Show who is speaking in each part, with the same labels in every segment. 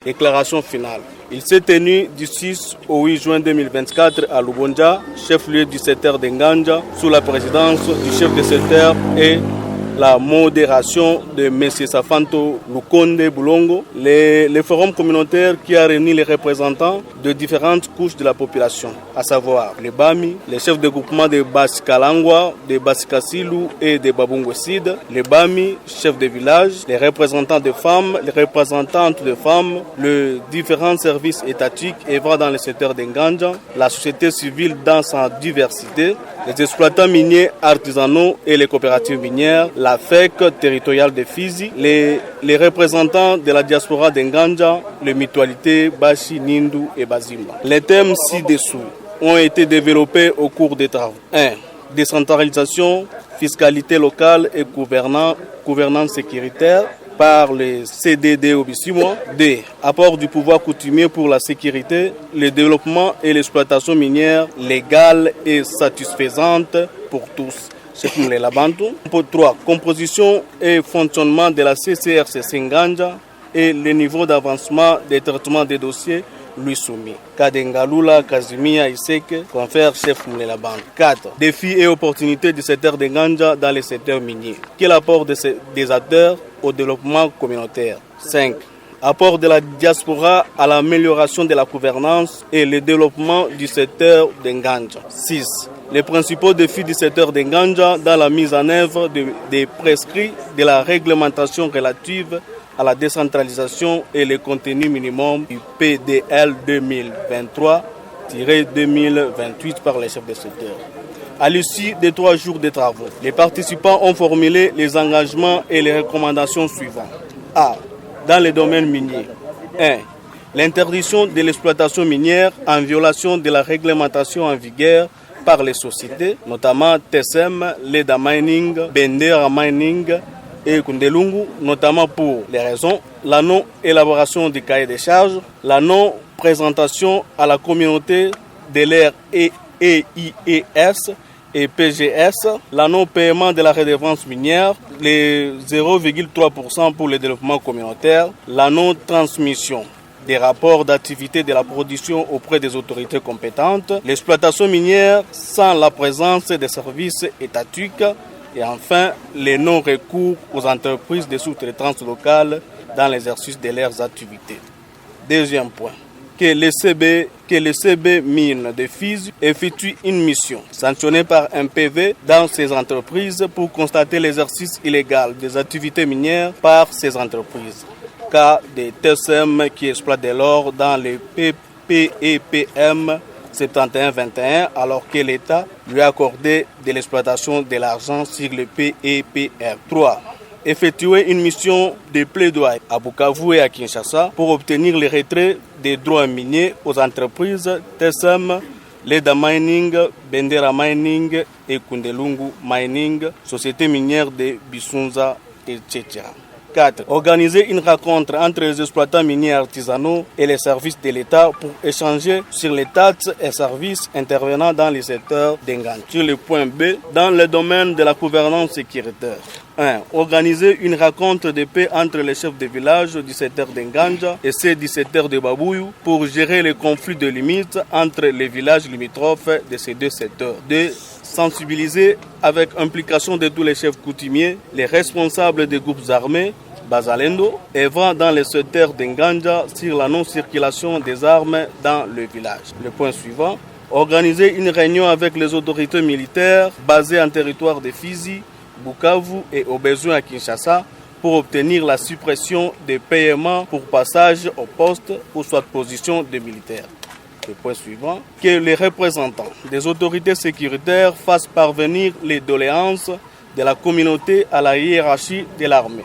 Speaker 1: Déclaration finale. Il s'est tenu du 6 au 8 juin 2024 à Lubonja, chef-lieu du secteur d'Enganja, sous la présidence du chef de secteur et la modération de M. Safanto Lukonde Boulongo, le forum communautaire qui a réuni les représentants de différentes couches de la population, à savoir les Bami, les chefs de groupement de Basikalangwa, de Basikasilu et de Babungwesid, les Bami, chefs de village, les représentants de femmes, les représentantes de femmes, les différents services étatiques œuvrant dans le secteur d'Enganja, la société civile dans sa diversité, les exploitants miniers artisanaux et les coopératives minières, la FEC territoriale de Fizi, les représentants de la diaspora d'Enganja, les mutualités Bashi, Nindu et Bazimba. Les thèmes ci-dessous ont été développés au cours des travaux. 1. Décentralisation, fiscalité locale et gouvernance sécuritaire par les CDD au Bissimois. 2. Apport du pouvoir coutumier pour la sécurité, le développement et l'exploitation minière légale et satisfaisante pour tous. C'est pour les Labantou. 3. Composition et fonctionnement de la CCRCC Nganja et le niveau d'avancement des traitements des dossiers lui soumis. Kadengalula, Kazimia, Iseke, confère chef Mlelabantou. 4. Défis et opportunités du secteur de Nganja dans le secteur minier. Quel apport des acteurs au développement communautaire? 5. Apport de la diaspora à l'amélioration de la gouvernance et le développement du secteur de Nganja. 6. Les principaux défis du secteur de Nganja dans la mise en œuvre des prescrits de la réglementation relative à la décentralisation et le contenu minimum du PDL 2023-2028 par les chefs de secteur. À l'issue des 3 jours de travaux, les participants ont formulé les engagements et les recommandations suivantes. A. Dans les domaines miniers. 1. L'interdiction de l'exploitation minière en violation de la réglementation en vigueur par les sociétés, notamment TSM, Leda Mining, Bendera Mining et Kundelungu, notamment pour les raisons la non-élaboration du cahier des charges, la non-présentation à la communauté de l'air EIES et PGS, la non-paiement de la redevance minière, les 0,3% pour le développement communautaire, la non-transmission des rapports d'activité de la production auprès des autorités compétentes, l'exploitation minière sans la présence des services étatiques et enfin les non-recours aux entreprises de sous-traitance locales dans l'exercice de leurs activités. Deuxième point, que le CB Mine de Fizi effectue une mission sanctionnée par un PV dans ces entreprises pour constater l'exercice illégal des activités minières par ces entreprises. Cas des TSM qui exploitent de l'or dans les PEPM 71-21 alors que l'État lui a accordé de l'exploitation de l'argent sur le PEPM. 3. Effectuer une mission de plaidoyer à Bukavu et à Kinshasa pour obtenir le retrait des droits miniers aux entreprises TSM, Leda Mining, Bendera Mining et Kundelungu Mining, société minière de Bisunza, etc. 4. Organiser une rencontre entre les exploitants miniers artisanaux et les services de l'État pour échanger sur les taxes et services intervenant dans le secteur d'Enganja. Sur le point B, dans le domaine de la gouvernance sécuritaire. 1. Organiser une rencontre de paix entre les chefs de village du secteur d'Enganja et ceux du secteur de Babouyou pour gérer les conflits de limites entre les villages limitrophes de ces deux secteurs. 2. Sensibiliser avec implication de tous les chefs coutumiers, les responsables des groupes armés, Bazalendo, œuvrant dans le secteur d'Enganja sur la non-circulation des armes dans le village. Le point suivant, organiser une réunion avec les autorités militaires basées en territoire de Fizi, Bukavu et au besoin à Kinshasa pour obtenir la suppression des paiements pour passage au poste ou soit position des militaires. Le point suivant, que les représentants des autorités sécuritaires fassent parvenir les doléances de la communauté à la hiérarchie de l'armée.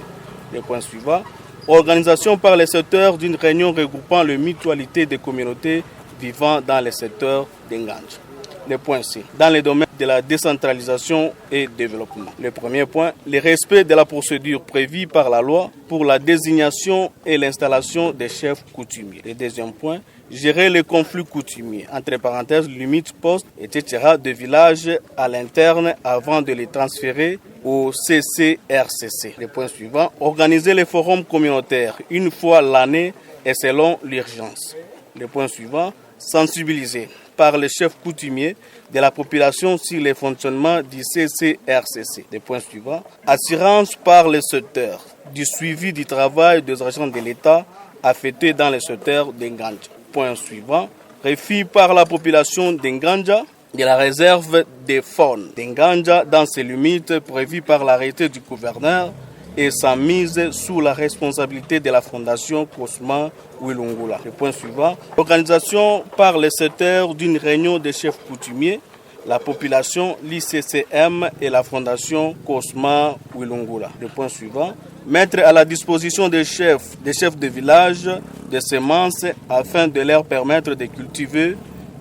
Speaker 1: Le point suivant, organisation par les secteurs d'une réunion regroupant les mutualités des communautés vivant dans les secteurs d'Enganja. Le point C, dans les domaines de la décentralisation et développement. Le premier point, le respect de la procédure prévue par la loi pour la désignation et l'installation des chefs coutumiers. Le deuxième point, gérer les conflits coutumiers, entre parenthèses, limites, postes, etc. de villages à l'interne avant de les transférer au CCRCC. Le point suivant, organiser les forums communautaires une fois l'année et selon l'urgence. Le point suivant, sensibiliser par les chefs coutumiers de la population sur le fonctionnement du CCRCC. Le point suivant, assurance par les secteurs du suivi du travail des agents de l'État affectés dans le secteur d'Enganja. Point suivant, refus par la population d'Enganja de la réserve des faunes d'Enganja dans ses limites prévues par l'arrêté du gouverneur et sa mise sous la responsabilité de la Fondation Cosma Wilungula. Le point suivant, organisation par le secteur d'une réunion des chefs coutumiers, la population, l'ICCM et la Fondation Cosma Wilungula. Le point suivant, mettre à la disposition des chefs de village des semences afin de leur permettre de cultiver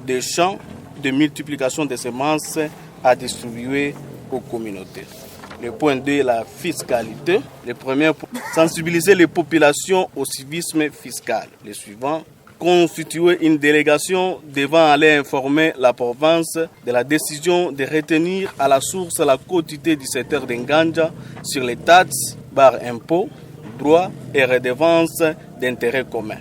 Speaker 1: des champs de multiplication des semences à distribuer aux communautés. Le point 2, la fiscalité. Le premier, sensibiliser les populations au civisme fiscal. Le suivant, constituer une délégation devant aller informer la province de la décision de retenir à la source la quotité du secteur d'Enganja sur les taxes, barres impôts, droits et redevances d'intérêt commun.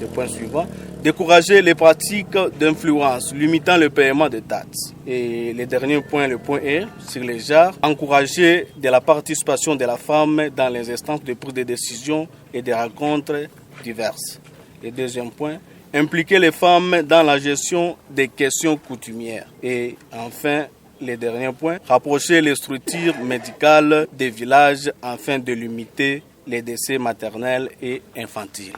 Speaker 1: Le point suivant, décourager les pratiques d'influence limitant le paiement des taxes. Et le dernier point, le point E, sur les genres, encourager de la participation de la femme dans les instances de prise de décision et des rencontres diverses. Le deuxième point, impliquer les femmes dans la gestion des questions coutumières. Et enfin, le dernier point, rapprocher les structures médicales des villages afin de limiter les décès maternels et infantiles.